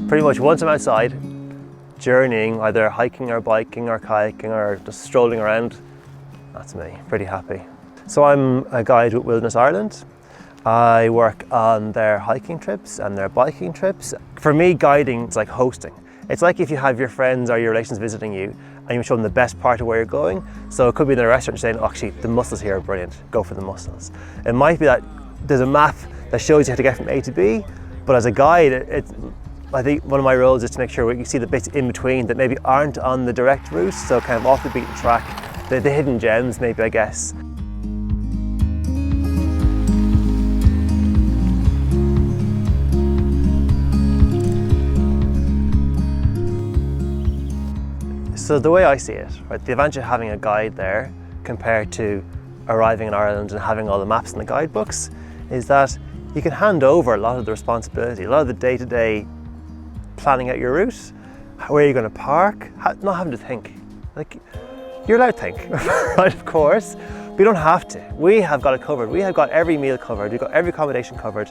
Pretty much once I'm outside, journeying, either hiking or biking or kayaking or just strolling around, that's me, pretty happy. So I'm a guide with Wilderness Ireland. I work on their hiking trips and their biking trips. For me, guiding is like hosting. It's like if you have your friends or your relations visiting you and you show them the best part of where you're going. So it could be in a restaurant saying, oh, actually, the mussels here are brilliant, go for the mussels. It might be that there's a map that shows you how to get from A to B, but as a guide, I think one of my roles is to make sure you see the bits in between that maybe aren't on the direct route, so kind of off the beaten track, the hidden gems maybe, I guess. So the way I see it, right, the advantage of having a guide there compared to arriving in Ireland and having all the maps and the guidebooks is that you can hand over a lot of the responsibility, a lot of the day-to-day planning out your route, where you're going to park, not having to think. Like, you're allowed to think, right, of course, but you don't have to. We have got it covered. We have got every meal covered. We've got every accommodation covered.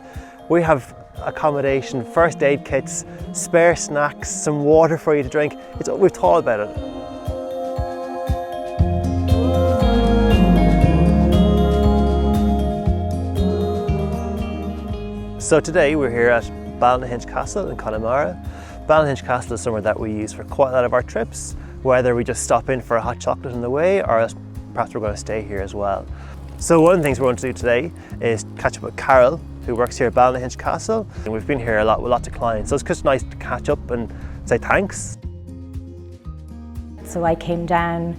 We have accommodation, first aid kits, spare snacks, some water for you to drink. We've thought about it. So today we're here at Ballynahinch Castle in Connemara. Ballynahinch Castle is somewhere that we use for quite a lot of our trips, whether we just stop in for a hot chocolate on the way or perhaps we're going to stay here as well. So one of the things we're going to do today is catch up with Carol, who works here at Ballynahinch Castle. And we've been here a lot with lots of clients, so it's just nice to catch up and say thanks. So I came down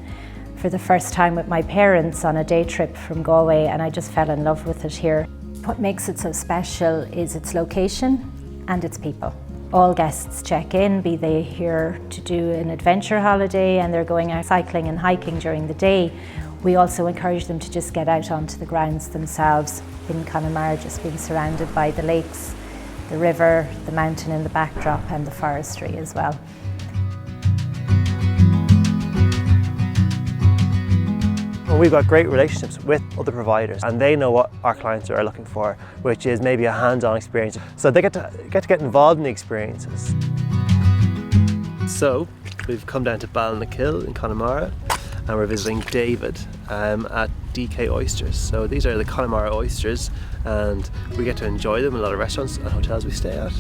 for the first time with my parents on a day trip from Galway, and I just fell in love with it here. What makes it so special is its location and its people. All guests check in, be they here to do an adventure holiday and they're going out cycling and hiking during the day. We also encourage them to just get out onto the grounds themselves in Connemara, just being surrounded by the lakes, the river, the mountain in the backdrop and the forestry as well. Well, we've got great relationships with other providers and they know what our clients are looking for, which is maybe a hands-on experience. So they get to get involved in the experiences. So we've come down to Ballynakill in Connemara and we're visiting David at DK Oysters. So these are the Connemara oysters and we get to enjoy them in a lot of restaurants and hotels we stay at.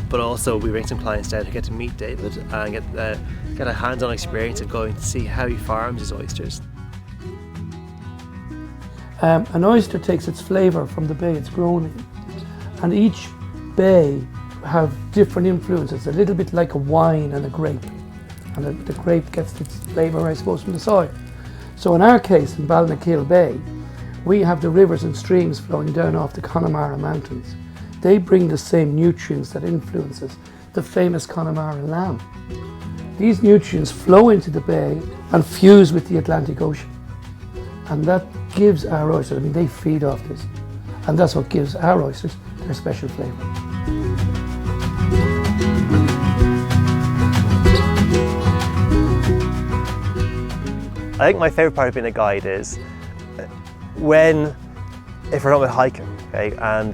But also we bring some clients down who get to meet David and get a hands-on experience of going to see how he farms his oysters. An oyster takes its flavour from the bay it's grown in, and each bay have different influences, a little bit like a wine and a grape, and the grape gets its flavour, I suppose, from the soil. So in our case, in Ballynakill Bay, we have the rivers and streams flowing down off the Connemara mountains. They bring the same nutrients that influences the famous Connemara lamb. These nutrients flow into the bay and fuse with the Atlantic Ocean. And that gives our oysters, they feed off this. And that's what gives our oysters their special flavour. I think my favourite part of being a guide is if we're not hiking, okay, and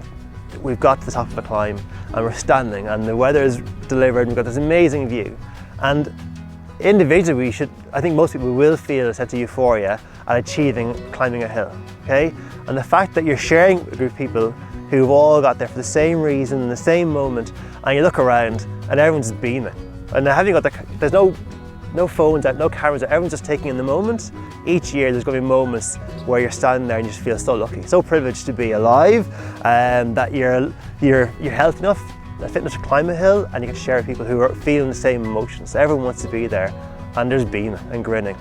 we've got to the top of a climb and we're standing and the weather is delivered and we've got this amazing view. And individually I think most people will feel a sense of euphoria at achieving climbing a hill, okay? And the fact that you're sharing with a group of people who've all got there for the same reason, the same moment, and you look around and everyone's beaming. And there's no phones out, no cameras out, everyone's just taking in the moment. Each year there's going to be moments where you're standing there and you just feel so lucky, so privileged to be alive, that you're healthy enough, fit enough to climb a hill, and you can share with people who are feeling the same emotions. Everyone wants to be there, and there's beaming and grinning.